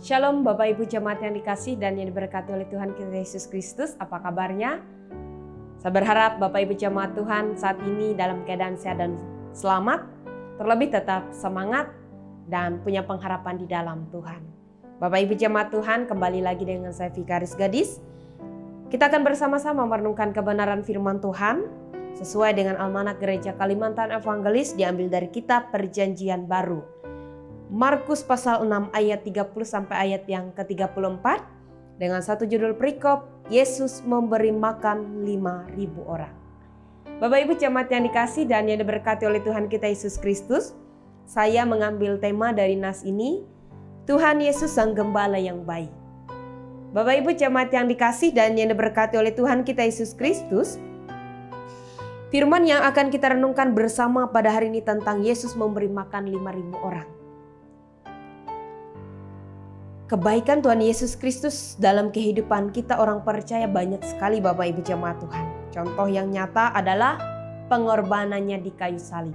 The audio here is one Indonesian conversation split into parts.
Shalom Bapak Ibu Jemaat yang dikasih dan yang diberkati oleh Tuhan kita Yesus Kristus. Apa kabarnya? Saya berharap Bapak Ibu Jemaat Tuhan saat ini dalam keadaan sehat dan selamat. Terlebih tetap semangat dan punya pengharapan di dalam Tuhan. Bapak Ibu Jemaat Tuhan, kembali lagi dengan saya Vikaris Gadis. Kita akan bersama-sama merenungkan kebenaran firman Tuhan sesuai dengan Almanak Gereja Kalimantan Evangelis, diambil dari kitab Perjanjian Baru. Markus pasal 6 ayat 30 sampai ayat yang ke-34 dengan satu judul perikop, Yesus memberi makan 5.000 orang. Bapak Ibu jemaat yang dikasih dan yang diberkati oleh Tuhan kita Yesus Kristus, saya mengambil tema dari nas ini, Tuhan Yesus Sang Gembala yang baik. Bapak Ibu jemaat yang dikasih dan yang diberkati oleh Tuhan kita Yesus Kristus, firman yang akan kita renungkan bersama pada hari ini tentang Yesus memberi makan 5.000 orang. Kebaikan Tuhan Yesus Kristus dalam kehidupan kita orang percaya banyak sekali Bapak Ibu jemaat Tuhan. Contoh yang nyata adalah pengorbanannya di kayu salib.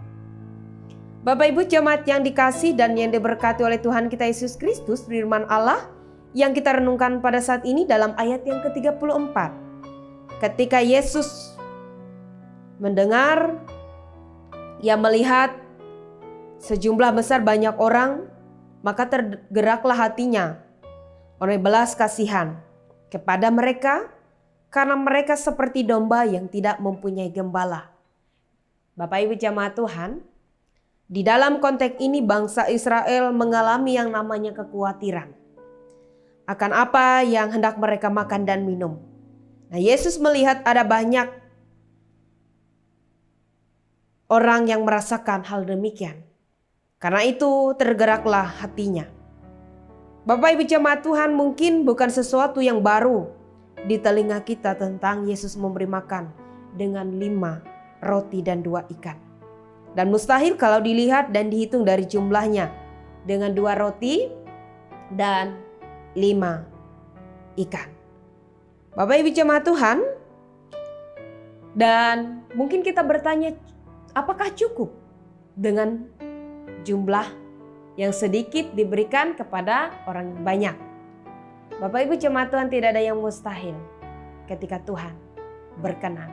Bapak Ibu jemaat yang dikasih dan yang diberkati oleh Tuhan kita Yesus Kristus, firman Allah yang kita renungkan pada saat ini dalam ayat yang ke-34. Ketika Yesus mendengar, ia melihat sejumlah besar banyak orang, maka tergeraklah hatinya oleh belas kasihan kepada mereka karena mereka seperti domba yang tidak mempunyai gembala. Bapak Ibu jemaat Tuhan, di dalam konteks ini bangsa Israel mengalami yang namanya kekhawatiran akan apa yang hendak mereka makan dan minum. Nah, Yesus melihat ada banyak orang yang merasakan hal demikian. Karena itu tergeraklah hatinya. Bapak Ibu jemaat Tuhan, mungkin bukan sesuatu yang baru di telinga kita tentang Yesus memberi makan dengan 5 roti dan 2 ikan. Dan mustahil kalau dilihat dan dihitung dari jumlahnya dengan 2 roti dan 5 ikan. Bapak Ibu jemaat Tuhan, dan mungkin kita bertanya, apakah cukup dengan jumlah yang sedikit diberikan kepada orang banyak? Bapak Ibu jemaat Tuhan, tidak ada yang mustahil ketika Tuhan berkenan.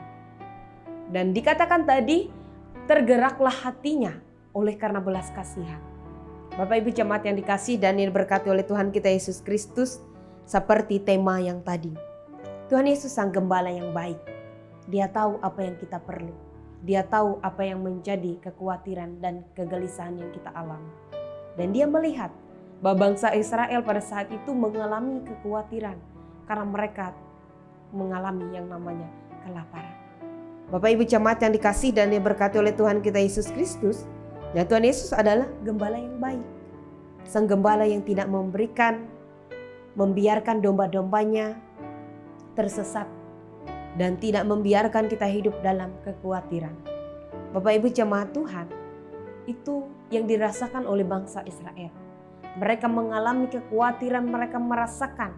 Dan dikatakan tadi, tergeraklah hatinya oleh karena belas kasihan. Bapak Ibu jemaat yang dikasih dan yang diberkati oleh Tuhan kita Yesus Kristus, seperti tema yang tadi. Tuhan Yesus Sang Gembala yang baik. Dia tahu apa yang kita perlu. Dia tahu apa yang menjadi kekhawatiran dan kegelisahan yang kita alami. Dan dia melihat bahwa bangsa Israel pada saat itu mengalami kekhawatiran karena mereka mengalami yang namanya kelaparan. Bapak Ibu jemaat yang dikasih dan diberkati oleh Tuhan kita Yesus Kristus, ya Tuhan Yesus adalah gembala yang baik. Sang gembala yang tidak membiarkan domba-dombanya tersesat dan tidak membiarkan kita hidup dalam kekhawatiran. Bapak Ibu jemaat Tuhan, itu yang dirasakan oleh bangsa Israel. Mereka mengalami kekhawatiran, mereka merasakan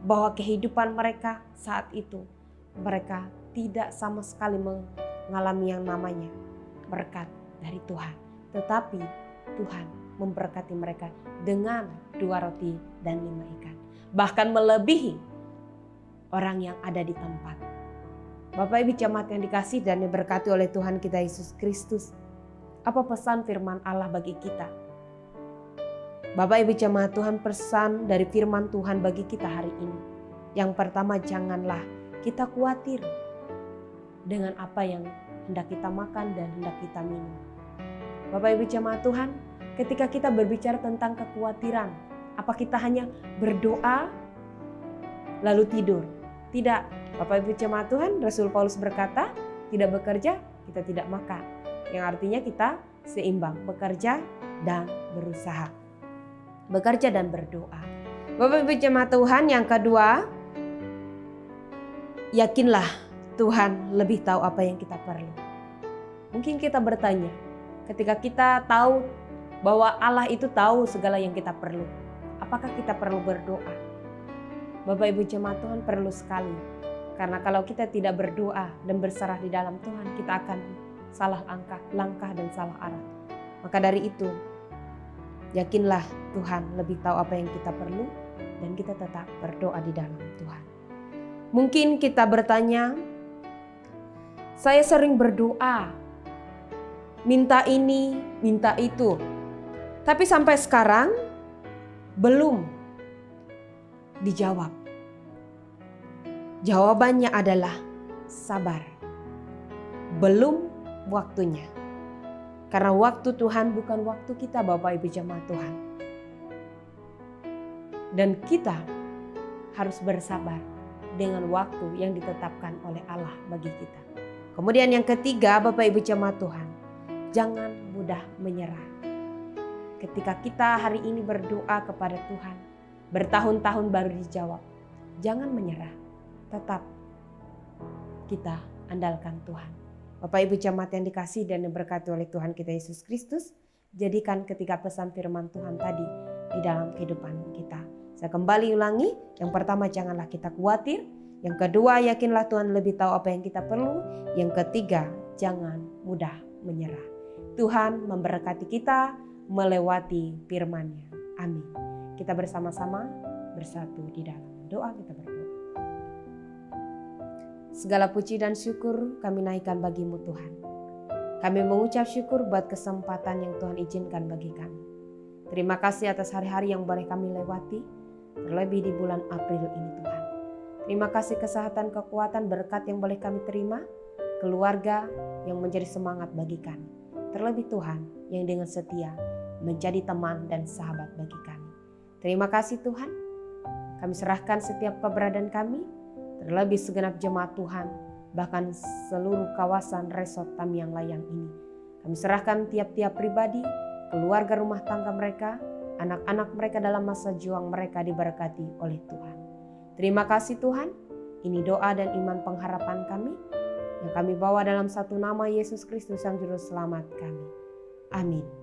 bahwa kehidupan mereka saat itu, mereka tidak sama sekali mengalami yang namanya berkat dari Tuhan. Tetapi Tuhan memberkati mereka dengan 2 roti dan 5 ikan. Bahkan melebihi orang yang ada di tempat. Bapak Ibu jemaat yang dikasih dan diberkati oleh Tuhan kita Yesus Kristus, apa pesan firman Allah bagi kita? Bapak Ibu jemaat Tuhan, pesan dari firman Tuhan bagi kita hari ini. Yang pertama, janganlah kita khawatir dengan apa yang hendak kita makan dan hendak kita minum. Bapak Ibu jemaat Tuhan, ketika kita berbicara tentang kekhawatiran, apa kita hanya berdoa lalu tidur? Tidak. Bapak Ibu jemaat Tuhan, Rasul Paulus berkata, tidak bekerja, kita tidak makan. Yang artinya kita seimbang, bekerja dan berusaha. Bekerja dan berdoa. Bapak Ibu jemaat Tuhan, yang kedua, yakinlah Tuhan lebih tahu apa yang kita perlu. Mungkin kita bertanya, ketika kita tahu bahwa Allah itu tahu segala yang kita perlu, apakah kita perlu berdoa? Bapak Ibu jemaat Tuhan, perlu sekali. Karena kalau kita tidak berdoa dan berserah di dalam Tuhan, kita akan salah langkah dan salah arah. Maka dari itu, yakinlah Tuhan lebih tahu apa yang kita perlu dan kita tetap berdoa di dalam Tuhan. Mungkin kita bertanya, saya sering berdoa, minta ini, minta itu, tapi sampai sekarang belum dijawab. Jawabannya adalah sabar. Belum waktunya. Karena waktu Tuhan bukan waktu kita, Bapak Ibu jemaat Tuhan. Dan kita harus bersabar dengan waktu yang ditetapkan oleh Allah bagi kita. Kemudian yang ketiga, Bapak Ibu jemaat Tuhan, jangan mudah menyerah. Ketika kita hari ini berdoa kepada Tuhan, bertahun-tahun baru dijawab, jangan menyerah. Tetap kita andalkan Tuhan. Bapak Ibu jemaat yang dikasihi dan diberkati oleh Tuhan kita Yesus Kristus, jadikan ketika pesan firman Tuhan tadi di dalam kehidupan kita. Saya kembali ulangi, yang pertama janganlah kita khawatir, yang kedua yakinlah Tuhan lebih tahu apa yang kita perlu, yang ketiga jangan mudah menyerah. Tuhan memberkati kita melewati firman-Nya. Amin. Kita bersama-sama bersatu di dalam doa, kita berdoa. Segala puji dan syukur kami naikkan bagi-Mu Tuhan. Kami mengucap syukur buat kesempatan yang Tuhan izinkan bagi kami. Terima kasih atas hari-hari yang boleh kami lewati, terlebih di bulan April ini Tuhan. Terima kasih kesehatan, kekuatan, berkat yang boleh kami terima, keluarga yang menjadi semangat bagi kami. Terlebih Tuhan yang dengan setia menjadi teman dan sahabat bagi kami. Terima kasih Tuhan, kami serahkan setiap keberadaan kami, terlebih segenap jemaat Tuhan, bahkan seluruh kawasan resort Tamiang Layang ini. Kami serahkan tiap-tiap pribadi, keluarga rumah tangga mereka, anak-anak mereka dalam masa juang mereka diberkati oleh Tuhan. Terima kasih Tuhan, ini doa dan iman pengharapan kami, yang kami bawa dalam satu nama Yesus Kristus Sang Juru Selamat kami. Amin.